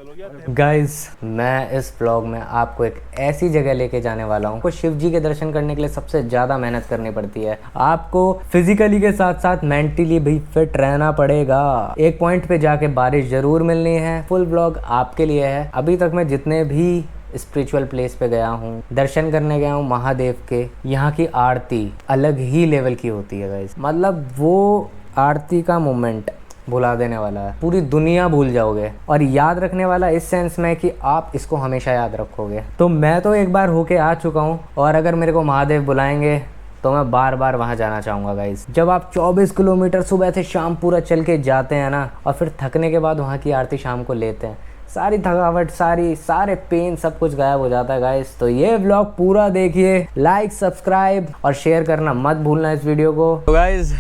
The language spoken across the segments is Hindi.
गाइस, मैं इस ब्लॉग में आपको एक ऐसी जगह लेके जाने वाला हूँ। शिव जी के दर्शन करने के लिए सबसे ज़्यादा मेहनत करनी पड़ती है। आपको फिजिकली के साथ साथ मेंटली भी फिट रहना पड़ेगा। एक पॉइंट पे जाके बारिश जरूर मिलनी है। फुल ब्लॉग आपके लिए है। अभी तक मैं जितने भी स्पिरिचुअल प्लेस पे गया हूँ, दर्शन करने गया हूँ महादेव के, यहाँ की आरती अलग ही लेवल की होती है गाइस। मतलब वो आरती का मोमेंट भुला देने वाला है। पूरी दुनिया भूल जाओगे और याद रखने वाला इस सेंस में कि आप इसको हमेशा याद रखोगे। तो मैं तो एक बार होके आ चुका हूँ और अगर मेरे को महादेव बुलाएंगे तो मैं बार बार वहाँ जाना चाहूँगा गाइस। जब आप 24 किलोमीटर सुबह से शाम पूरा चल के जाते हैं ना, और फिर थकने के बाद वहाँ की आरती शाम को लेते हैं, सारी थकावट, सारे पेन, सब कुछ गायब हो जाता है गाइस। तो ये व्लॉग पूरा देखिए, लाइक, सब्सक्राइब और शेयर करना मत भूलना इस वीडियो को। तो गाइस,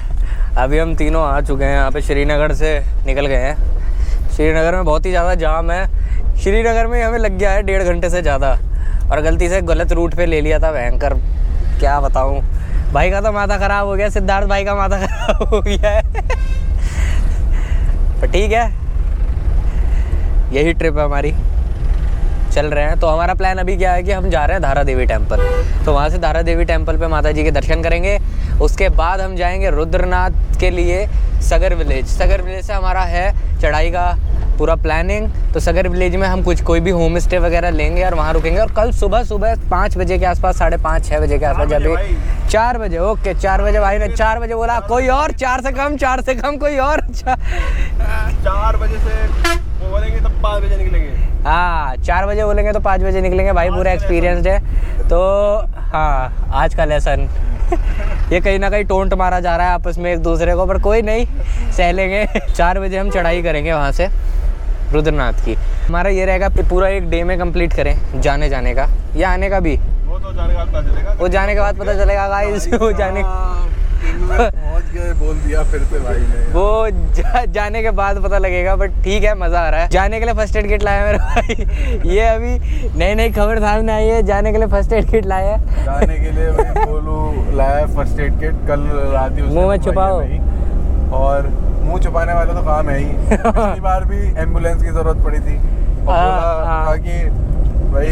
अभी हम तीनों आ चुके हैं यहाँ पे। श्रीनगर से निकल गए हैं। श्रीनगर में बहुत ही ज़्यादा जाम है। श्रीनगर में हमें लग गया है 1.5 घंटे से ज़्यादा, और गलती से गलत रूट पे ले लिया था। भयंकर, क्या बताऊँ, भाई का तो माथा ख़राब हो गया। सिद्धार्थ भाई का माथा ख़राब हो गया है। पर ठीक है, यही ट्रिप है हमारी, चल रहे हैं। तो हमारा प्लान अभी क्या है कि हम जा रहे हैं धारा देवी टेम्पल। तो वहाँ से धारा देवी टेम्पल पे माता जी के दर्शन करेंगे। उसके बाद हम जाएंगे रुद्रनाथ के लिए सगर विलेज। सगर विलेज से हमारा है चढ़ाई का पूरा प्लानिंग। तो सगर विलेज में हम कोई भी होम स्टे वगैरह लेंगे और वहाँ रुकेंगे। और कल सुबह 5 बजे के आसपास, 5:30-6 बजे के आसपास, जब 4 बजे, ओके 4 बजे भाई ने 4 बजे बोला। कोई और 4 से कम कोई और। 4 बजे से बोलेंगे तब 5 बजे निकलेंगे। हाँ, 4 बजे बोलेंगे तो 5 बजे निकलेंगे भाई। पूरा एक्सपीरियंसड है। तो हाँ, आज का लेसन ये कहीं ना कहीं टोंट मारा जा रहा है आपस में एक दूसरे को, पर कोई नहीं, सह लेंगे। 4 बजे हम चढ़ाई करेंगे वहाँ से रुद्रनाथ की। हमारा ये रहेगा पूरा एक डे में कंप्लीट करें, जाने का या आने का भी। वो तो जाने के बाद पता चलेगा। वो जाने के बाद पता चलेगा गाइस। वो जाने पहुंच गए, बोल दिया फिर से भाई ने। वो जाने के बाद पता लगेगा। बट ठीक है, मज़ा आ रहा है। जाने के लिए फर्स्ट एड किट लाया मेरा भाई। ये अभी नई खबर सामने आई है, जाने के लिए फर्स्ट एड किट लाया है। जाने के लिए मैं बोलूं लाया फर्स्ट एड किट। कल रात ही मुँह में छुपाओ, और मुंह छुपाने वाला तो काम है ही। पिछली बार भी एम्बुलेंस की जरूरत पड़ी थी और बोला कि भाई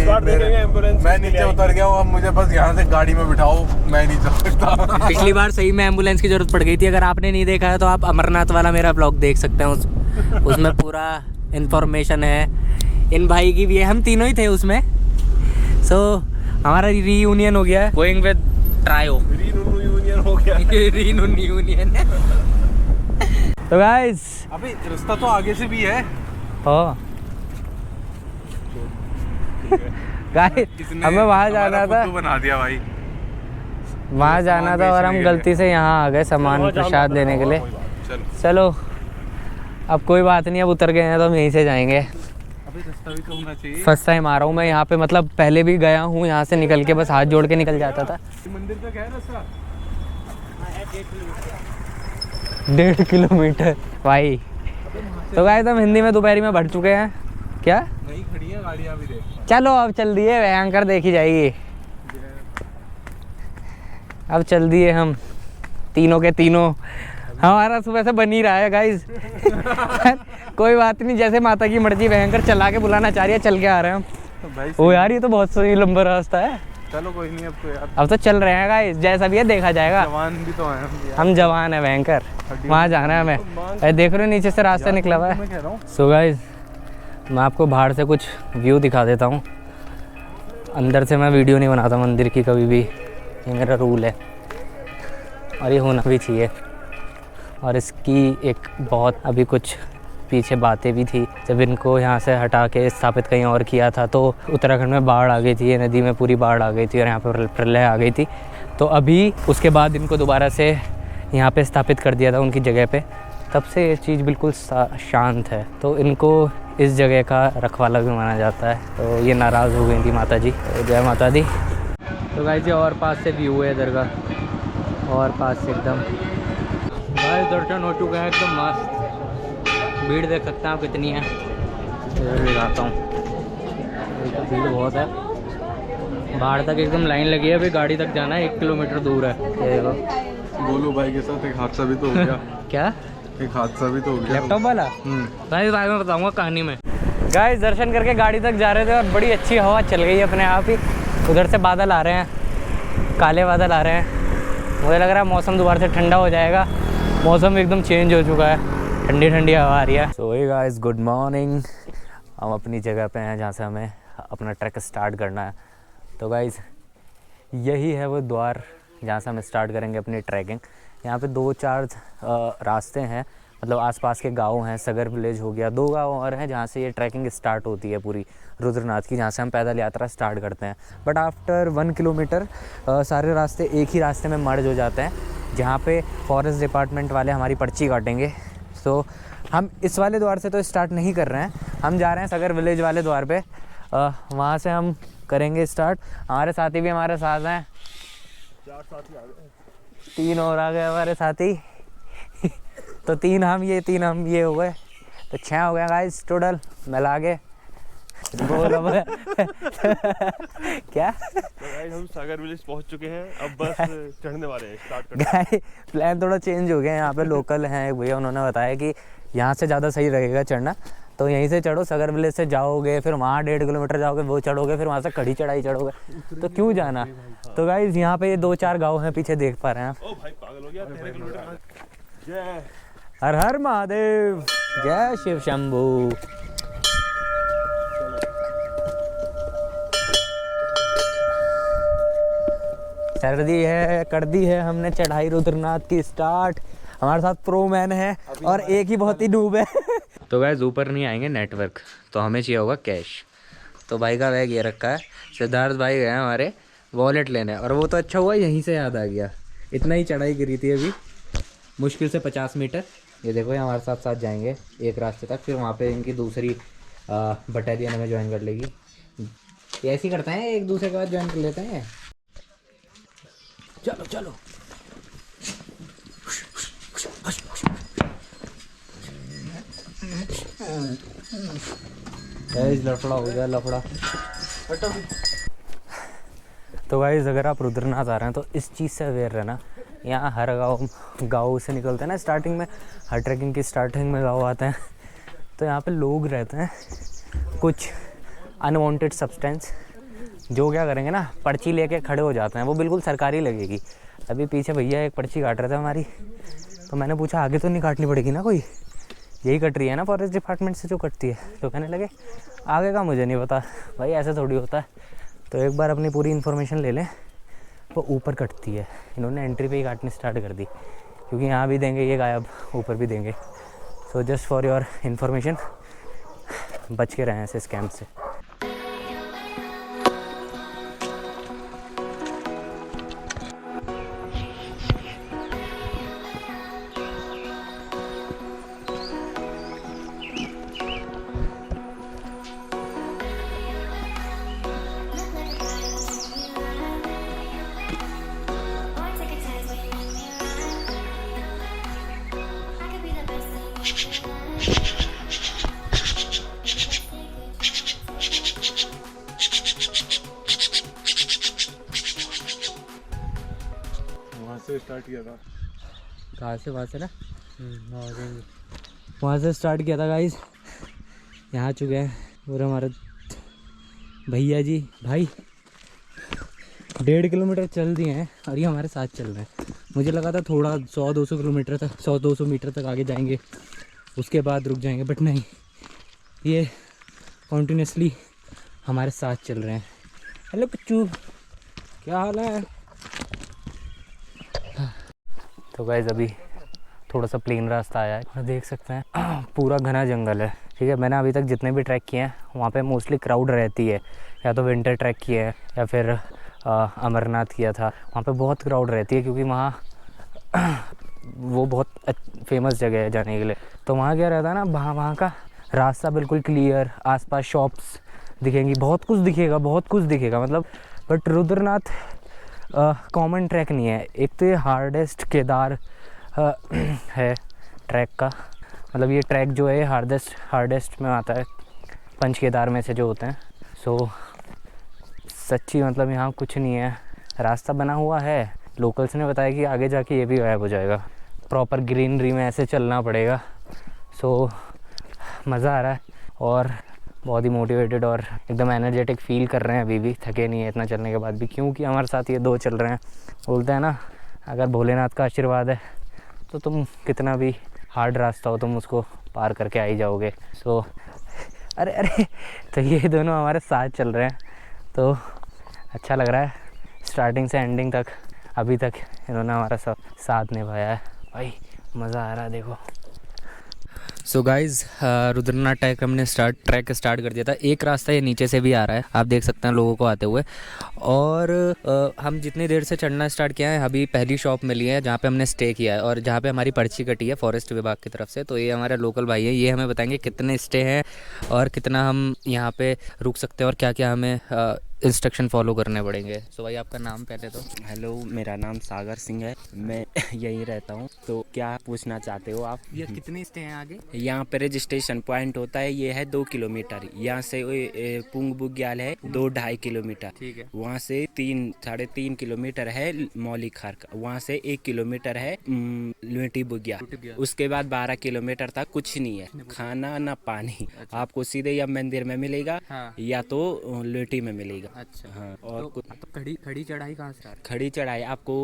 मैं नीचे उतर गया हूँ, अब मुझे बस यहाँ से गाड़ी में बिठाओ, मैं नहीं चल सकता। पिछली बार सही में एम्बुलेंस की जरूरत पड़ गई थी। अगर आपने नहीं देखा है तो आप अमरनाथ वाला मेरा ब्लॉग देख सकते हैं। उसमें पूरा इन्फॉर्मेशन है। इन भाई की भी है, हम तीनों ही थे उसमें। सो हमारा रीयूनियन हो गया है। गोइंग विद ट्रायो, रीयूनियन हो गया। रीयूनियन। तो गाइस, अभी रास्ता तो आगे से भी है। हाँ गाइस, हमें वहाँ जाना था, बना दिया भाई। वहाँ जाना था और हम गलती से यहाँ आ गए सामान प्रसाद लेने के लिए। चलो अब कोई बात नहीं, अब उतर गए हैं तो हम यहीं से जाएंगे। अभी रास्ता भी तो होना चाहिए। फर्स्ट टाइम आ रहा हूँ मैं यहाँ पे, मतलब पहले भी गया हूँ यहाँ से निकल के, बस हाथ जोड़ के निकल जाता था। मंदिर का क्या है रास्ता? 1.5 किलोमीटर भाई। तो गाइस, हम हिंदी में दोपहरी में बढ़ चुके हैं। क्या नहीं खड़ी है गाड़ियाँ भी, देख। चलो अब चल दिए, भयंकर देखी जाएगी। अब चल दिए हम तीनों के तीनों। हमारा सुबह से बन ही रहा है गाइस। कोई बात नहीं, जैसे माता की मर्जी, भयंकर चला के बुलाना चाह रही है, चल के आ रहे हैं हम। ओ यार, ये तो बहुत सही लंबा रास्ता है। चलो कोई नहीं, अब तो यार अब तो चल रहे हैं गाइस, जैसा भी है देखा जाएगा। जवान भी तो हैं हम जवान है भयंकर, वहाँ जाना है हमें। देख रहे हो नीचे से रास्ता निकला हुआ है। सो गाइस, मैं आपको बाहर से कुछ व्यू दिखा देता हूँ। अंदर से मैं वीडियो नहीं बनाता मंदिर की कभी भी, ये मेरा रूल है और ये होना भी चाहिए। और इसकी एक बहुत अभी कुछ पीछे बातें भी थी। जब इनको यहाँ से हटा के स्थापित कहीं और किया था तो उत्तराखंड में बाढ़ आ गई थी, ये नदी में पूरी बाढ़ आ गई थी और यहाँ पर प्रलय आ गई थी। तो अभी उसके बाद इनको दोबारा से यहाँ पे स्थापित कर दिया था उनकी जगह पे। तब से ये चीज़ बिल्कुल शांत है। तो इनको इस जगह का रखवाला भी माना जाता है। तो ये नाराज़ हो गई थी माता जी। तो जय माता दी। तो गाइस, ये और पास से व्यू है इधर का, और पास से एकदम। गाइस, दर्शन हो चुका है एकदम मस्त। भीड़ देख सकते हैं आप कितनी है। इधर दिखाता हूँ, तो भीड़ बहुत है। बाहर तक एकदम लाइन लगी है। अभी गाड़ी तक जाना है, 1 किलोमीटर दूर है। ये देखो, गोलू भाई के साथ एक हादसा भी तो हो गया। क्या? एक हादसा भी तो हो गया। लैपटॉप वाला? भाई बाद में बताऊंगा कहानी में। गाइस दर्शन करके गाड़ी तक जा रहे थे और बड़ी अच्छी हवा चल गई अपने आप ही। उधर से बादल आ रहे हैं, काले बादल आ रहे हैं। मुझे लग रहा है मौसम दोबारा से ठंडा हो जाएगा। मौसम एकदम चेंज हो चुका है, ठंडी ठंडी हवा आ रही है। सो हे गाइस, गुड मॉर्निंग। हम अपनी जगह पे हैं जहाँ से हमें अपना ट्रैक स्टार्ट करना है। तो गाइस यही है वो द्वार जहाँ से हम स्टार्ट करेंगे अपनी ट्रैकिंग। यहाँ पे 2-4 रास्ते हैं, मतलब आसपास के गांव हैं। सगर विलेज हो गया, 2 गांव और हैं जहाँ से ये ट्रैकिंग स्टार्ट होती है पूरी रुद्रनाथ की, जहाँ से हम पैदल यात्रा स्टार्ट करते हैं। बट आफ्टर 1 किलोमीटर सारे रास्ते एक ही रास्ते में मर्ज हो जाते हैं, जहाँ पे फॉरेस्ट डिपार्टमेंट वाले हमारी पर्ची काटेंगे। तो हम इस वाले द्वार से तो स्टार्ट नहीं कर रहे हैं, हम जा रहे हैं सगर विलेज वाले द्वार पे। वहाँ से हम करेंगे स्टार्ट। हमारे साथी भी हमारे साथ हैं, 4 साथी आ गए, 3 और आ गए हमारे साथी। तो 3 हम ये हो गए, तो 6 हो गए गाइस टोटल मिला के। बोल अब क्या हम सागर विलेज पहुंच चुके हैं, अब बस चढ़ने वाले हैं, स्टार्ट करने। गाइस प्लान थोड़ा चेंज हो गया। यहाँ पे लोकल हैं भैया, उन्होंने बताया कि यहाँ से ज़्यादा सही रहेगा चढ़ना, तो यहीं से चढ़ो। सगर विलेज से जाओगे, फिर वहाँ 1.5 किलोमीटर जाओगे, वो चढ़ोगे, फिर वहाँ से कड़ी चढ़ाई चढ़ोगे, तो क्यों जाना। तो गाइस यहाँ पे ये 2-4 गाँव हैं, पीछे देख पा रहे हैं आप। ओ भाई पागल हो गया, 13 किलोमीटर। जय हर हर महादेव, जय शिव शंभू। कर दी है हमने चढ़ाई रुद्रनाथ की स्टार्ट। हमारे साथ प्रो मैन है और एक ही बहुत ही डूब है। तो गाइस ऊपर नहीं आएंगे नेटवर्क, तो हमें चाहिए होगा कैश। तो भाई का बैग ये रखा है, सिद्धार्थ भाई गए हमारे वॉलेट लेने, और वो तो अच्छा हुआ यहीं से याद आ गया। इतना ही चढ़ाई गिरी थी अभी, मुश्किल से 50 मीटर। ये देखो ये हमारे साथ साथ जाएंगे एक रास्ते तक, फिर वहाँ पे इनकी दूसरी बटालियन हमें ज्वाइन कर लेगी। ये ऐसे ही करते हैं, एक दूसरे के बाद ज्वाइन कर लेते हैं। चलो चलो लफड़ा हो गया, लफड़ा। तो गाइस अगर आप रुद्रनाथ आ रहे हैं तो इस चीज़ से अवेयर रहना। यहाँ हर गाँव से निकलते हैं ना स्टार्टिंग में, हर ट्रैकिंग की स्टार्टिंग में गाँव आते हैं, तो यहाँ पे लोग रहते हैं कुछ अनवांटेड सब्सटेंस, जो क्या करेंगे ना, पर्ची लेके खड़े हो जाते हैं। वो बिल्कुल सरकारी लगेगी। अभी पीछे भैया एक पर्ची काट रहे थे हमारी, तो मैंने पूछा आगे तो नहीं काटनी पड़ेगी ना, कोई यही कट रही है ना फॉरेस्ट डिपार्टमेंट से जो कटती है। तो कहने लगे आगे का मुझे नहीं पता। भाई ऐसे थोड़ी होता है, तो एक बार अपनी पूरी इन्फॉर्मेशन ले लें। वो ऊपर कटती है, इन्होंने एंट्री पे ही काटनी स्टार्ट कर दी, क्योंकि यहाँ भी देंगे ये गायब, ऊपर भी देंगे। So just for your information, बच के रहें ऐसे स्कैम से। स्टार्ट किया था कहाँ से, वहाँ से ना, वहाँ से स्टार्ट किया था गाइस। यहाँ चुके हैं और हमारे भैया जी, भाई 1.5 किलोमीटर चल दिए हैं और ये हमारे साथ चल रहे हैं। मुझे लगा था थोड़ा 100-200 किलोमीटर तक, 100-200 मीटर तक आगे जाएंगे, उसके बाद रुक जाएंगे, बट नहीं, ये कॉन्टीन्यूसली हमारे साथ चल रहे हैं। हेलो बच्चू, क्या हाल है। तो गाइस अभी थोड़ा सा प्लेन रास्ता आया है और देख सकते हैं पूरा घना जंगल है। ठीक है, मैंने अभी तक जितने भी ट्रैक किए हैं वहाँ पे मोस्टली क्राउड रहती है, या तो विंटर ट्रैक किया है या फिर अमरनाथ किया था, वहाँ पे बहुत क्राउड रहती है, क्योंकि वहाँ वो बहुत फेमस जगह है जाने के लिए। तो वहाँ क्या रहता है ना, वहाँ का रास्ता बिल्कुल क्लियर, आसपास शॉप्स दिखेंगी, बहुत कुछ दिखेगा मतलब। बट रुद्रनाथ कॉमन ट्रैक नहीं है। एक तो ये हार्डेस्ट केदार है ट्रैक का, मतलब ये ट्रैक जो है हार्डेस्ट में आता है, पंच केदार में से जो होते हैं। सो सच्ची मतलब यहाँ कुछ नहीं है, रास्ता बना हुआ है, लोकल्स ने बताया कि आगे जाके ये भी गायब हो जाएगा, प्रॉपर ग्रीनरी में ऐसे चलना पड़ेगा। सो मज़ा आ रहा है और बहुत ही मोटिवेटेड और एकदम एनर्जेटिक फील कर रहे हैं, अभी भी थके नहीं है इतना चलने के बाद भी, क्योंकि हमारे साथ ये 2 चल रहे हैं। बोलते हैं ना, अगर भोलेनाथ का आशीर्वाद है तो तुम कितना भी हार्ड रास्ता हो तुम उसको पार करके आ ही जाओगे। सो अरे तो ये दोनों हमारे साथ चल रहे हैं, तो अच्छा लग रहा है। स्टार्टिंग से एंडिंग तक अभी तक इन्होंने हमारा सब साथ निभाया है भाई, मज़ा आ रहा है देखो। सो गाइज़, रुद्रनाथ ट्रैक हमने ट्रैक स्टार्ट कर दिया था। एक रास्ता ये नीचे से भी आ रहा है, आप देख सकते हैं लोगों को आते हुए। और हम जितनी देर से चढ़ना स्टार्ट किया है, अभी पहली शॉप मिली है जहाँ पे हमने स्टे किया है और जहाँ पे हमारी पर्ची कटी है फॉरेस्ट विभाग की तरफ से। तो ये हमारे लोकल भाई है, ये हमें बताएंगे कितने स्टे हैं और कितना हम यहाँ पे रुक सकते हैं और क्या क्या हमें इंस्ट्रक्शन फॉलो करने पड़ेंगे। सो भाई आपका नाम पहले तो। हेलो, मेरा नाम सागर सिंह है, मैं यहीं रहता हूँ। तो क्या पूछना चाहते हो आप? ये कितने स्टे हैं आगे? यहाँ पे रजिस्ट्रेशन पॉइंट होता है, ये है 2 किलोमीटर। यहाँ से पुंग बुग्याल है 2-2.5 किलोमीटर। ठीक है। वहाँ से 3-3.5 किलोमीटर है मौलिक खार का। वहाँ से 1 किलोमीटर है लुटी बुग्याल। उसके बाद 12 किलोमीटर तक कुछ नहीं है, खाना ना पानी। आपको सीधे या मंदिर में मिलेगा या तो लुटी में मिलेगा। अच्छा हाँ। और तो खड़ी चढ़ाई कहाँ से? खड़ी चढ़ाई आपको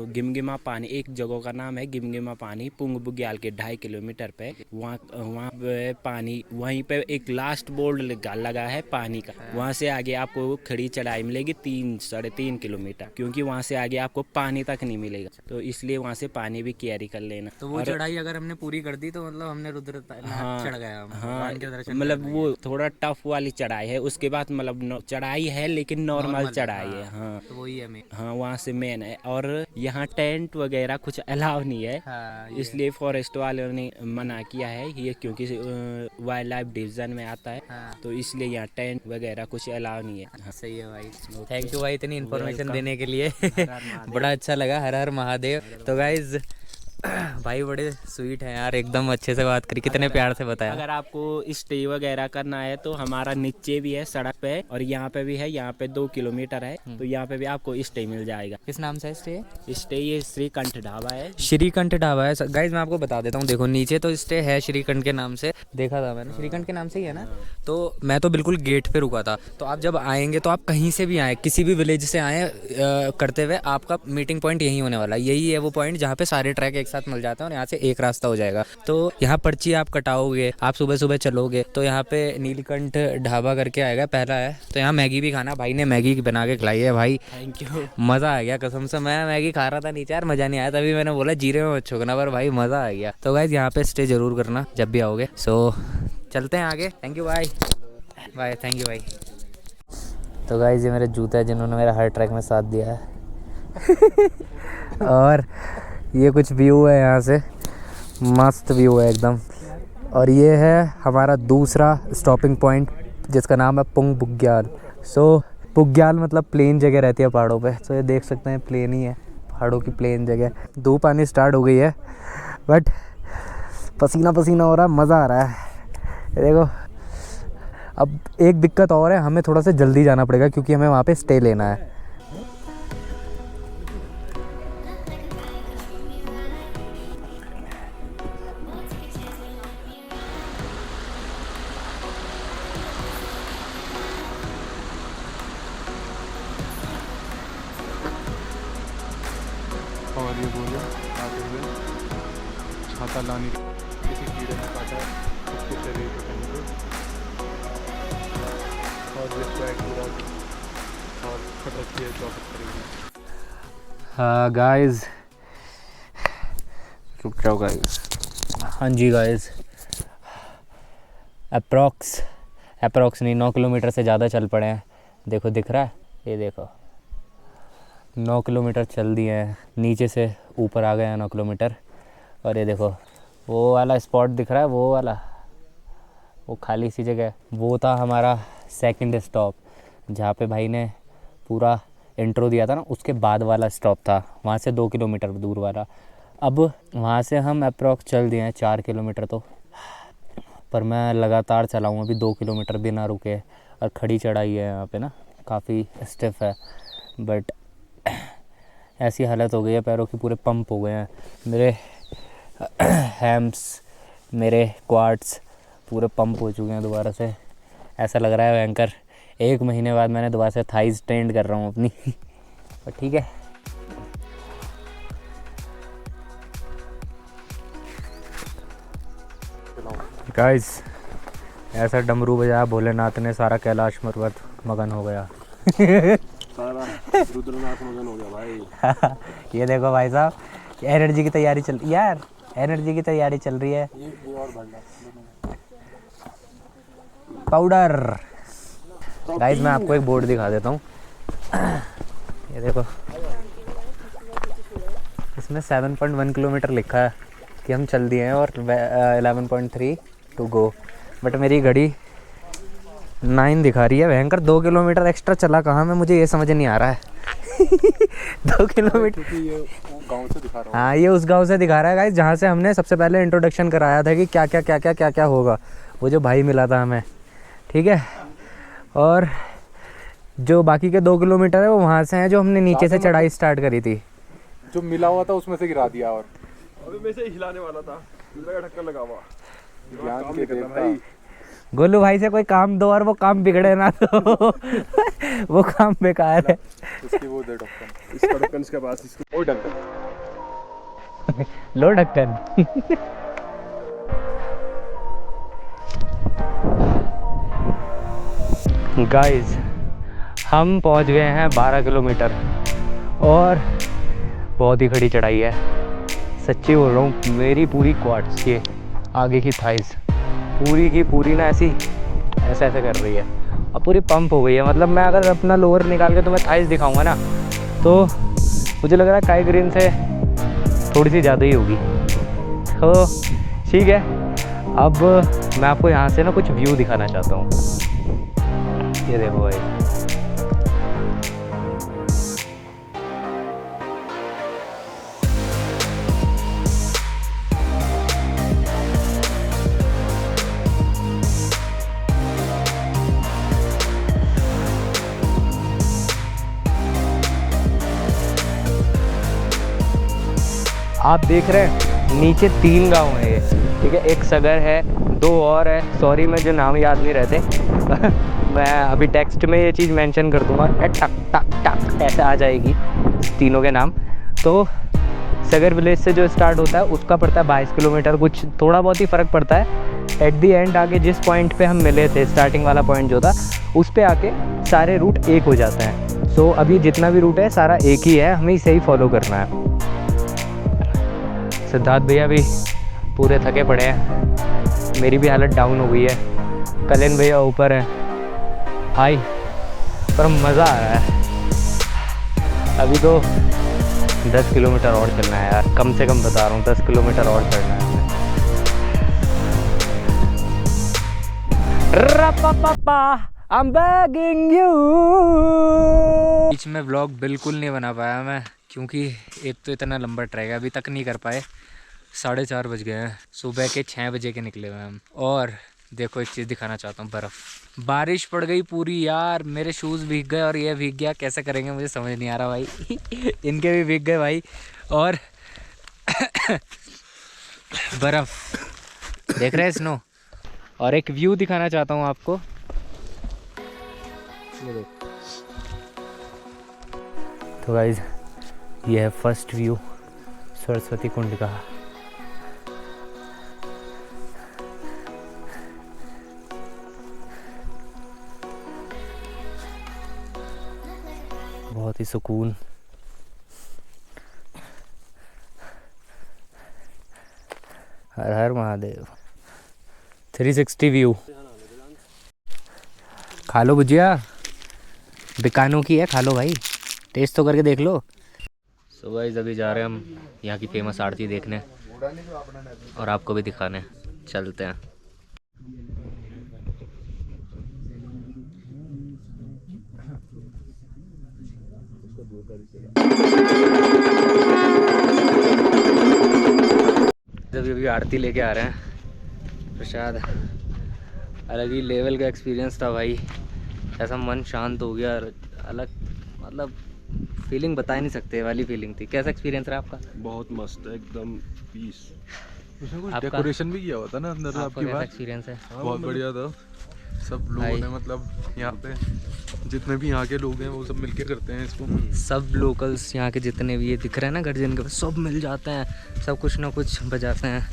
गिमगिमा पानी, एक जगह का नाम है गिमगिमा पानी, पुंग बुग्याल के 2.5 किलोमीटर पे। वहाँ पे पानी, वहीं पे एक लास्ट बोर्ड लगा है पानी का। वहाँ से आगे आपको खड़ी चढ़ाई मिलेगी 3-3.5 किलोमीटर, क्योंकि वहाँ से आगे आपको पानी तक नहीं मिलेगा, तो इसलिए वहाँ से पानी भी कैरी कर लेना। तो वो चढ़ाई अगर हमने पूरी कर दी तो मतलब हमने चढ़ गया। हाँ, मतलब वो थोड़ा टफ वाली चढ़ाई है। उसके बाद मतलब चढ़ाई है लेकिन नॉर्मल चढ़ाई है। हाँ, तो वही है मेन। हाँ, वहाँ से मेन है। और यहाँ टेंट वगैरह कुछ अलाउ नहीं है। हाँ, इसलिए फॉरेस्ट वालों ने मना किया है ये, क्योंकि वाइल्ड लाइफ डिवीजन में आता है। हाँ। तो इसलिए यहाँ टेंट वगैरह कुछ अलाउ नहीं है। हाँ। सही है भाई, थैंक यू भाई इतनी इन्फॉर्मेशन देने के लिए। बड़ा अच्छा लगा। हर हर महादेव। तो गाइज भाई बड़े स्वीट हैं यार, एकदम अच्छे से बात करी, कितने प्यार से बताया। अगर आपको स्टे वगैरह करना है तो हमारा नीचे भी है सड़क पे, और यहाँ पे भी है। यहाँ पे 2 किलोमीटर है, तो यहाँ पे भी आपको स्टे मिल जाएगा। किस नाम से स्टे? स्टे ये श्रीकंठ ढाबा है। श्रीकंठ ढाबा है गाइज, मैं आपको बता देता हूँ। देखो नीचे तो स्टे है श्रीकंठ के नाम से, देखा था मैंने, श्रीकंठ के नाम से ही है ना। तो मैं तो बिल्कुल गेट पे रुका था। तो आप जब आएंगे तो आप कहीं से भी आए, किसी भी विलेज से आए करते हुए, आपका मीटिंग पॉइंट यही होने वाला है। यही है वो पॉइंट जहाँ पे सारे ट्रैक एक साथ मिल जाते हैं और यहाँ से एक रास्ता हो जाएगा। तो यहाँ पर्ची आप कटाओगे, आप सुबह सुबह चलोगे तो यहाँ पे नीलकंठ ढाबा करके आएगा, पहला है। तो यहाँ मैगी भी खाना, भाई ने मैगी बना के खिलाई है भाई, थैंक यू। मज़ा आ गया कसम से। मैं मैगी खा रहा था नीचे यार, मज़ा नहीं आया, तभी मैंने बोला जीरे में मत छोड़ना, पर भाई मज़ा आ गया। तो गाइस यहाँ पे स्टे जरूर करना जब भी आओगे। सो चलते हैं आगे। थैंक यू भाई, बाय। थैंक यू भाई। तो गाइस ये मेरे जूते हैं जिन्होंने मेरा हर ट्रैक में साथ दिया है। और ये कुछ व्यू है यहाँ से, मस्त व्यू है एकदम। और ये है हमारा दूसरा स्टॉपिंग पॉइंट जिसका नाम है पुंग बुग्याल। सो बुग्याल मतलब प्लेन जगह रहती है पहाड़ों पे। सो ये देख सकते हैं प्लेन ही है, पहाड़ों की प्लेन जगह। धूप आनी स्टार्ट हो गई है बट पसीना पसीना हो रहा है, मज़ा आ रहा है। ये देखो, अब एक दिक्कत और है, हमें थोड़ा सा जल्दी जाना पड़ेगा क्योंकि हमें वहाँ पे स्टे लेना है। और ये बोलो आते हुए छाता लाने किसी कीड़े ने काटा उसके शरीर पे कहीं और बैग पूरा और फट रखी है, चौकट करेगी। हाँ गाइस, रुक जाओ गाइस। हाँ जी गाइस, अप्रॉक्स नहीं 9 किलोमीटर से ज़्यादा चल पड़े हैं। देखो दिख रहा है, ये देखो 9 किलोमीटर चल दिए हैं, नीचे से ऊपर आ गए हैं 9 किलोमीटर। और ये देखो वो वाला स्पॉट दिख रहा है, वो वाला, वो खाली सी जगह, वो था हमारा सेकंड स्टॉप, जहाँ पे भाई ने पूरा इंट्रो दिया था ना, उसके बाद वाला स्टॉप था, वहाँ से 2 किलोमीटर दूर वाला। अब वहाँ से हम अप्रॉक्स चल दिए हैं 4 किलोमीटर तो, पर मैं लगातार चलाऊँ अभी 2 किलोमीटर बिना रुके। और खड़ी चढ़ाई है यहाँ पे ना, काफ़ी स्टिफ है, बट ऐसी हालत हो गई है, पैरों की पूरे पंप हो गए हैं मेरे, हैम्स, मेरे क्वाड्स पूरे पंप हो चुके हैं दोबारा से। ऐसा लग रहा है भयंकर 1 महीने बाद मैंने दोबारा से थाइज ट्रेंड कर रहा हूँ अपनी। और ठीक है, गाइस ऐसा डमरू बजाया भोलेनाथ ने, सारा कैलाश पर्वत मगन हो गया। सारा रुद्रनाथ मगन हो गया भाई। ये देखो भाई साहब, एनर्जी की तैयारी चल यार, एनर्जी की तैयारी चल रही है। ये और बढ़ पाउडर। गाइस मैं आपको एक बोर्ड दिखा देता हूँ, ये देखो, इसमें 7.1 किलोमीटर लिखा है कि हम चल दिए हैं और 11.3 टू गो, बट मेरी घड़ी 9 दिखा रही है। भयंकर 2 किलोमीटर एक्स्ट्रा चला कहाँ मैं, मुझे ये समझ नहीं आ रहा है। 2 किलोमीटर गांव से दिखा रहा हूँ। हाँ, ये उस गांव से दिखा रहा है गाइस जहाँ से हमने सबसे पहले इंट्रोडक्शन कराया था कि क्या क्या होगा। वो जो भाई मिला था हमें, ठीक है। और जो बाकी के 2 किलोमीटर है वो वहाँ से हैं जो हमने नीचे से चढ़ाई स्टार्ट करी थी। जो मिला हुआ था उसमें से गिरा दिया, और अभी मैं से हिलाने वाला था, ढक्कन लगा हुआ। ज्ञान के देवता गोलू भाई से कोई काम दो और वो काम बिगड़े ना तो वो काम बेकार है। इसकी वो दे ढक्कन, इसका ढक्कन इसके पास, इसकी वो ढक्कन लो ढक्कन। गाइस हम पहुंच गए हैं 12 किलोमीटर और बहुत ही खड़ी चढ़ाई है, सच्ची बोल रहा हूँ। मेरी पूरी क्वाड्स, ये आगे की थाइस पूरी की पूरी ना ऐसे कर रही है और पूरी पंप हो गई है। मतलब मैं अगर अपना लोअर निकाल के तुम्हें थाइस दिखाऊंगा ना तो मुझे लग रहा है काई ग्रीन से थोड़ी सी ज़्यादा ही होगी। तो ठीक है, अब मैं आपको यहाँ से ना कुछ व्यू दिखाना चाहता हूँ। ये देखो भाई, आप देख रहे हैं नीचे 3 गांव हैं ये, ठीक है। एक सगर है, 2 और है, सॉरी मैं जो नाम याद नहीं रहते मैं अभी टेक्स्ट में ये चीज़ मेंशन कर दूंगा, टक टक टक ऐसे आ जाएगी तीनों के नाम। तो सगर विलेज से जो स्टार्ट होता है उसका पड़ता है 22 किलोमीटर, कुछ थोड़ा बहुत ही फ़र्क पड़ता है। एट दी एंड आगे जिस पॉइंट पे हम मिले थे, स्टार्टिंग वाला पॉइंट जो था, उस पे आके सारे रूट एक हो जाते हैं। सो अभी जितना भी रूट है सारा एक ही है, हमें इसे ही फॉलो करना है। सिद्धार्थ भैया भी पूरे थके पड़े हैं, मेरी भी हालत डाउन हो गई है। कल्याण भैया ऊपर है, हाय, पर मज़ा आ रहा है। अभी तो 10 किलोमीटर और चलना है यार, कम से कम बता रहा हूँ 10 किलोमीटर और चलना है। I'm begging you। बीच में व्लॉग बिल्कुल नहीं बना पाया मैं, क्योंकि एक तो इतना लंबा ट्रैक है, अभी तक नहीं कर पाए। 4:30 बज गए हैं, सुबह के 6 बजे के निकले हुए हम। और देखो एक चीज़ दिखाना चाहता हूँ, बर्फ़, बारिश पड़ गई पूरी यार, मेरे शूज़ भीग गए और ये भीग गया, कैसे करेंगे मुझे समझ नहीं आ रहा भाई। इनके भी भीग गए भाई। और बर्फ़ देख रहे हैं, स्नो। और एक व्यू दिखाना चाहता हूँ आपको, ये देखो। तो गाइज ये है फर्स्ट व्यू सरस्वती कुंड का। बहुत ही सुकून। हर हर महादेव। 360 व्यू। खा लो भुजिया, बिकानों की है, खा लो भाई, टेस्ट तो करके देख लो। सो गाइस अभी जा रहे हैं हम यहाँ की फेमस आरती देखने और आपको भी दिखाने, चलते हैं। जब अभी आरती लेके आ रहे हैं प्रसाद, अलग ही लेवल का एक्सपीरियंस था भाई, ऐसा मन शांत हो गया, अलग मतलब फीलिंग बता ही नहीं सकते वाली फीलिंग थी। कैसा एक्सपीरियंस रहा आपका? बहुत मस्त, एकदम पीस। उसमें कुछ आपका? डेकोरेशन भी किया हुआ था ना अंदर, आपका आपकी कैसा बात एक्सपीरियंस है? बहुत बढ़िया था। सब लोग भाई। हैं, मतलब यहाँ पे जितने भी यहाँ के लोग हैं वो सब मिलके करते हैं इसको। सब लोकल्स यहाँ के जितने भी ये दिख रहे हैं ना घर जिनके सब मिल जाते हैं, सब कुछ ना कुछ बजाते हैं।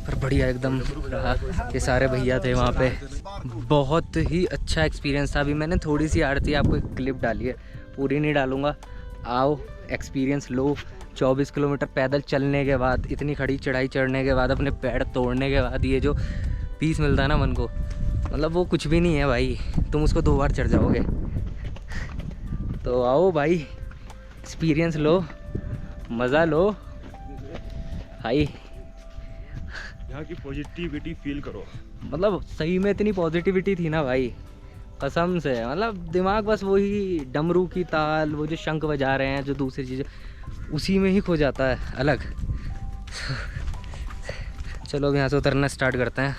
पर बढ़िया एकदम रहा, ये सारे भैया थे वहाँ पे। बहुत ही अच्छा एक्सपीरियंस था। अभी मैंने थोड़ी सी आरती आपको एक क्लिप डाली है, पूरी नहीं डालूँगा। आओ एक्सपीरियंस लो। 24 किलोमीटर पैदल चलने के बाद, इतनी खड़ी चढ़ाई चढ़ने के बाद, अपने पैर तोड़ने के बाद ये जो पीस मिलता है ना मन को, मतलब वो कुछ भी नहीं है भाई। तुम उसको 2 बार चढ़ जाओगे। तो आओ भाई, एक्सपीरियंस लो, मज़ा लो भाई। यहाँ की पॉजिटिविटी फील करो। मतलब सही में इतनी पॉजिटिविटी थी ना भाई, कसम से। मतलब दिमाग बस वही डमरू की ताल, वो जो शंख बजा रहे हैं, जो दूसरी चीज़ें, उसी में ही खो जाता है अलग। चलो अब यहाँ से उतरना स्टार्ट करते हैं।